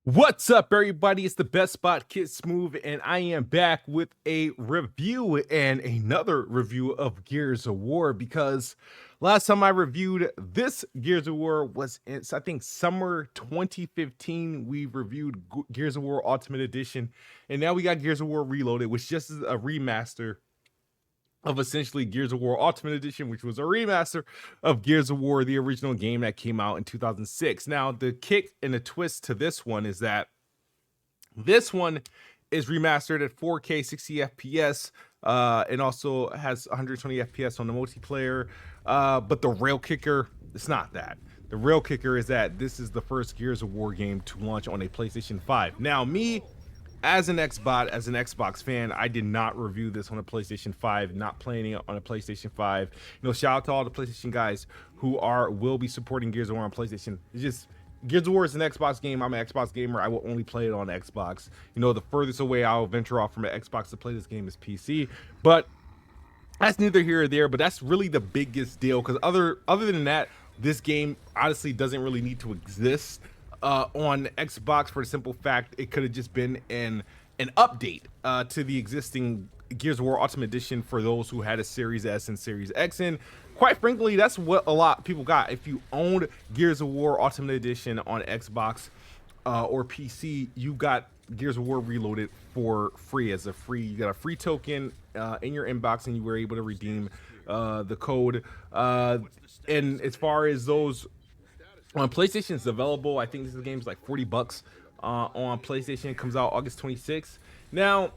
What's up, everybody? It's the Best Spot Kid Smooth, and I am back with a review and another review of Gears of War because last time I reviewed this Gears of War was in, I think, summer 2015. We reviewed Gears of War Ultimate Edition, and now we got Gears of War Reloaded, which just is a remaster of essentially Gears of War Ultimate Edition, which was a remaster of Gears of War, the original game that came out in 2006. Now, the kick and the twist to this one is that this one is remastered at 4K 60 FPS and also has 120 FPS on the multiplayer. But the real kicker, it's not that. The real kicker is that this is the first Gears of War game to launch on a PlayStation 5. Now, me, as an Xbox fan, I did not review this on a PlayStation 5, not playing it on a PlayStation 5. Shout out to all the PlayStation guys who will be supporting Gears of War on PlayStation. It's just Gears of War is an Xbox game. I'm an Xbox gamer. I will only play it on Xbox. The furthest away I'll venture off from an Xbox to play this game is PC. But that's neither here or there. But that's really the biggest deal, because other than that, this game honestly doesn't really need to exist on Xbox, for the simple fact it could have just been an update to the existing Gears of War Ultimate Edition for those who had a Series S and Series X. And quite frankly, that's what a lot of people got. If you owned Gears of War Ultimate Edition on Xbox or PC, you got Gears of War Reloaded for free. You got a free token in your inbox, and you were able to redeem the code. And as far as those on PlayStation, it's available. I think this game is like $40 on PlayStation. It comes out August 26th. Now,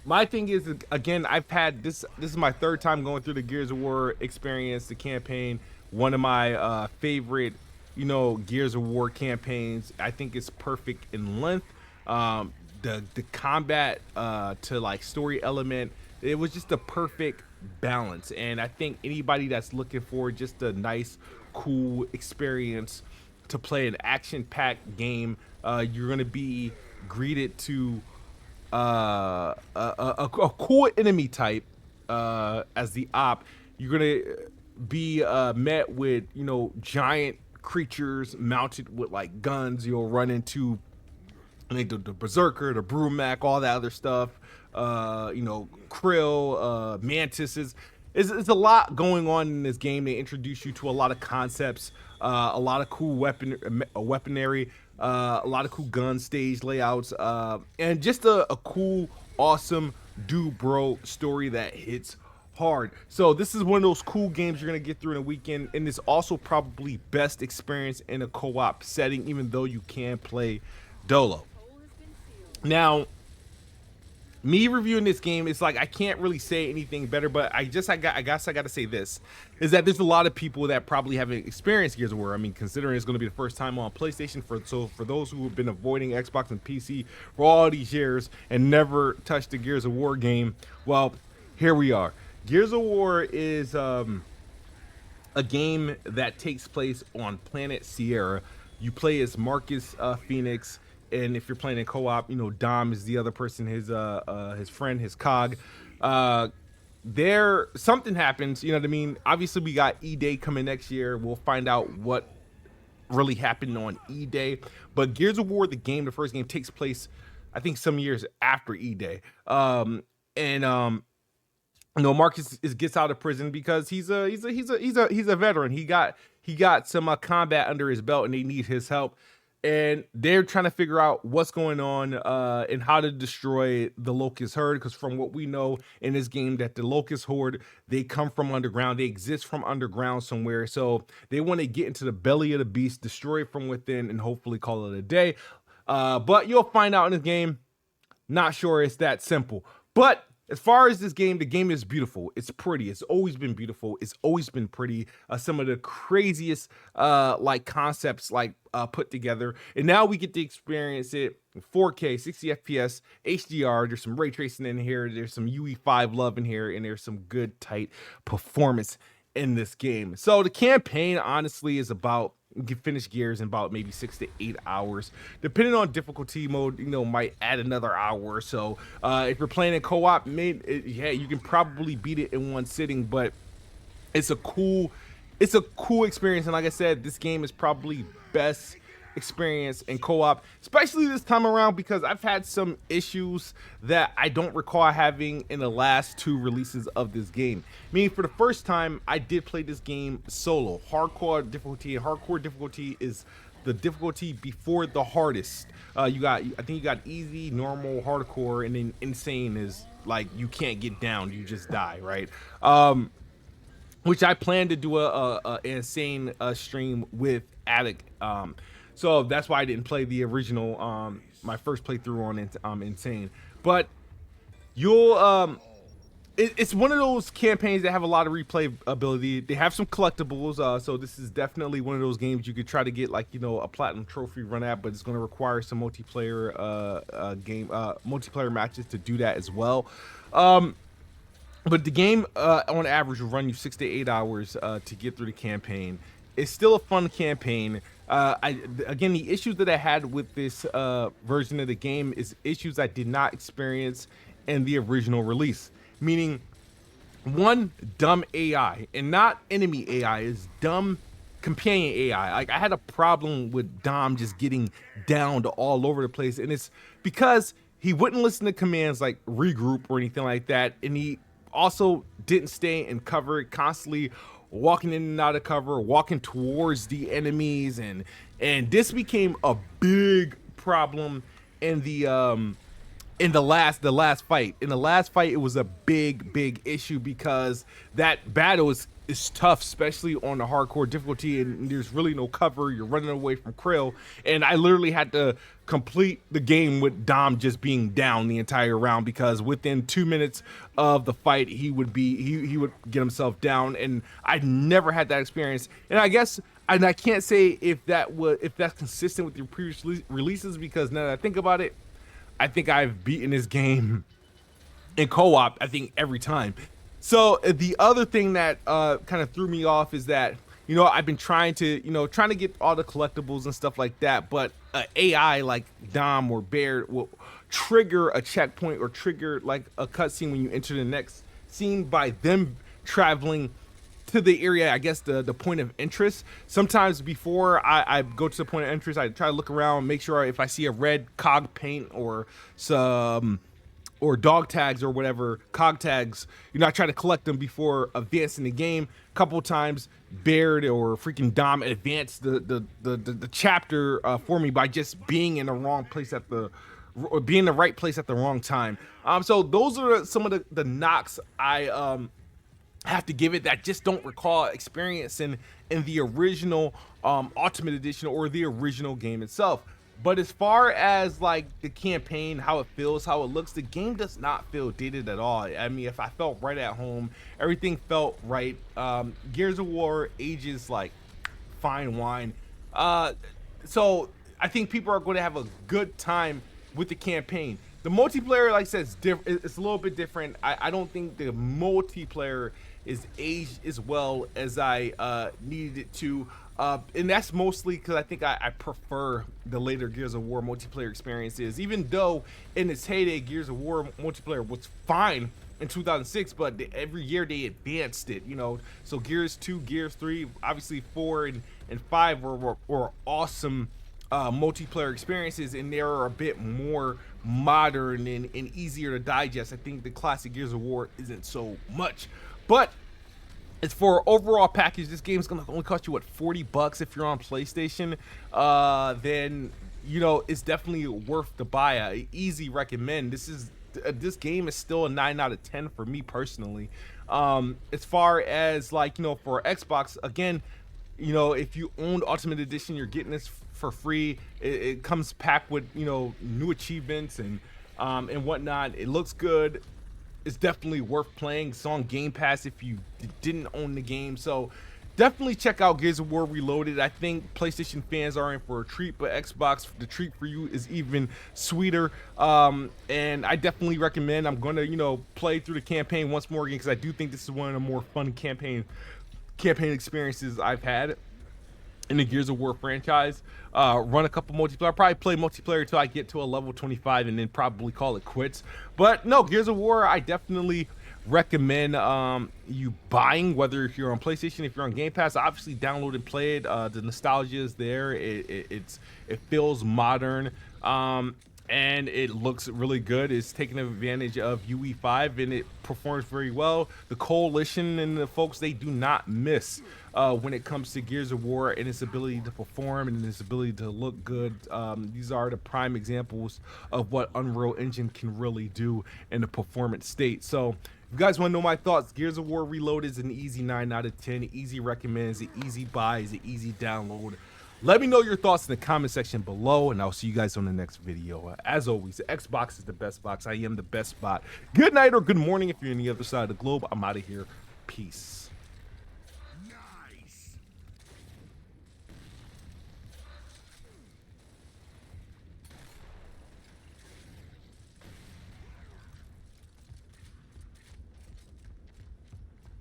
my thing is, again, I've had this is my third time going through the Gears of War experience, the campaign. One of my favorite, Gears of War campaigns. I think it's perfect in length. The combat to like story element, it was just a perfect balance. And I think anybody that's looking for just a nice, cool experience to play an action-packed game, you're gonna be greeted to a cool enemy type as the op. You're gonna be met with giant creatures mounted with like guns. You'll run into the Berserker, the Brumac, all that other stuff. Krill, mantises. It's a lot going on in this game. They introduce you to a lot of concepts, a lot of cool weaponry, a lot of cool gun stage layouts, and just a cool, awesome bro story that hits hard. So this is one of those cool games you're gonna get through in a weekend, and it's also probably best experience in a co-op setting, even though you can play dolo. Now, me reviewing this game, it's like I can't really say anything better, but I guess I got to say this, is that there's a lot of people that probably haven't experienced Gears of War. I mean, considering it's going to be the first time on PlayStation, for those who have been avoiding Xbox and PC for all these years and never touched a Gears of War game, well, here we are. Gears of War is a game that takes place on planet Sierra. You play as Marcus Phoenix. And if you're playing in co-op, Dom is the other person, his friend, his cog. There, something happens, you know what I mean? Obviously, we got E-Day coming next year. We'll find out what really happened on E-Day. But Gears of War, the first game, takes place, I think, some years after E-Day. Marcus gets out of prison because he's a veteran. He got some combat under his belt, and they need his help. And they're trying to figure out what's going on and how to destroy the Locust Horde. Because from what we know in this game, that the Locust Horde, they come from underground. They exist from underground somewhere. So they want to get into the belly of the beast, destroy it from within, and hopefully call it a day. But you'll find out in this game, not sure it's that simple. But as far as this game, the game is beautiful. It's pretty. It's always been beautiful. It's always been pretty. Some of the craziest concepts put together. And now we get to experience it in 4K, 60 FPS, HDR. There's some ray tracing in here. There's some UE5 love in here. And there's some good, tight performance in this game. So the campaign, honestly, is about, you can finish Gears in about maybe 6 to 8 hours, depending on difficulty mode. Might add another hour or so. If you're playing in co-op, you can probably beat it in one sitting. But it's a cool experience, and like I said, this game is probably best experience in co-op, especially this time around, because I've had some issues that I don't recall having in the last 2 releases of this game. Meaning, for the first time, I did play this game solo, hardcore difficulty, and hardcore difficulty is the difficulty before the hardest. I think you got easy, normal, hardcore, and then insane is like you can't get down, you just die, right? Which I plan to do a insane stream with Attic. So that's why I didn't play the original, my first playthrough on Insane. But you'll it's one of those campaigns that have a lot of replay ability. They have some collectibles, so this is definitely one of those games you could try to get, like, you know, a platinum trophy run at, but it's going to require some multiplayer multiplayer matches to do that as well. But the game on average will run you 6 to 8 hours to get through the campaign. It's still a fun campaign. Again, the issues that I had with this version of the game is issues I did not experience in the original release. Meaning, one, dumb AI, and not enemy AI, is dumb companion AI. Like, I had a problem with Dom just getting downed all over the place, and it's because he wouldn't listen to commands like regroup or anything like that, and he also didn't stay in cover, constantly walking in and out of cover, walking towards the enemies, and this became a big problem in the last fight. In the last fight, it was a big issue because that battle is tough, especially on the hardcore difficulty, and there's really no cover. You're running away from Krill, and I literally had to complete the game with Dom just being down the entire round, because within 2 minutes of the fight, he would get himself down, and I never had that experience. And I guess, and I can't say if that's consistent with your previous releases, because now that I think about it, I think I've beaten this game in co-op, I think, every time. So the other thing that kind of threw me off is that, you know, I've been trying to get all the collectibles and stuff like that, but AI like Dom or Baird will trigger a checkpoint or trigger like a cutscene when you enter the next scene by them traveling to the area, I guess the point of interest. Sometimes before I go to the point of interest, I try to look around, make sure if I see a red cog paint or some or dog tags or whatever, cog tags, you know, I try to collect them before advancing the game. A couple of times Baird or freaking Dom advanced the chapter for me by just being in the wrong place or being in the right place at the wrong time. So those are some of the knocks I have to give it, that just don't recall experiencing in the original Ultimate Edition or the original game itself. But as far as like the campaign, how it feels, how it looks, the game does not feel dated at all. I mean, if I felt right at home, everything felt right. Gears of War ages like fine wine. So I think people are going to have a good time with the campaign. The multiplayer, like I said, it's a little bit different. I don't think the multiplayer is aged as well as I needed it to. And that's mostly because I think I prefer the later Gears of War multiplayer experiences, even though in its heyday Gears of War multiplayer was fine in 2006, but every year they advanced it, you know. So Gears 2, Gears 3, obviously 4 and 5 were awesome multiplayer experiences, and they are a bit more modern and easier to digest. I think the classic Gears of War isn't so much, but as for overall package, this game is gonna only cost you what, $40 if you're on PlayStation. Then, you know, it's definitely worth the buy. I easy recommend. This game is still a 9 out of 10 for me personally. As far as, like, you know, for Xbox, again, you know, if you owned Ultimate Edition, you're getting this for free. It comes packed with, you know, new achievements and whatnot. It looks good. It's definitely worth playing. It's on Game Pass if you didn't own the game. So definitely check out Gears of War Reloaded. I think PlayStation fans are in for a treat, but Xbox, the treat for you is even sweeter. And I definitely recommend. I'm going to, you know, play through the campaign once more again, because I do think this is one of the more fun campaign experiences I've had in the Gears of War franchise. Run a couple multiplayer, probably play multiplayer till I get to a level 25 and then probably call it quits. But no, Gears of War, I definitely recommend you buying, whether if you're on PlayStation, if you're on Game Pass. Obviously download and play it. The nostalgia is there. It feels modern, and it looks really good. It's taking advantage of UE5 and it performs very well. The Coalition and the folks, they do not miss when it comes to Gears of War and its ability to perform and its ability to look good. These are the prime examples of what Unreal Engine can really do in the performance state. So if you guys want to know my thoughts, Gears of War Reloaded is an easy 9 out of 10. Easy recommend, is an easy buy, is an easy download. Let me know your thoughts in the comment section below, and I'll see you guys on the next video. As always, the Xbox is the best box. I am the best bot. Good night or good morning if you're on the other side of the globe. I'm out of here. Peace.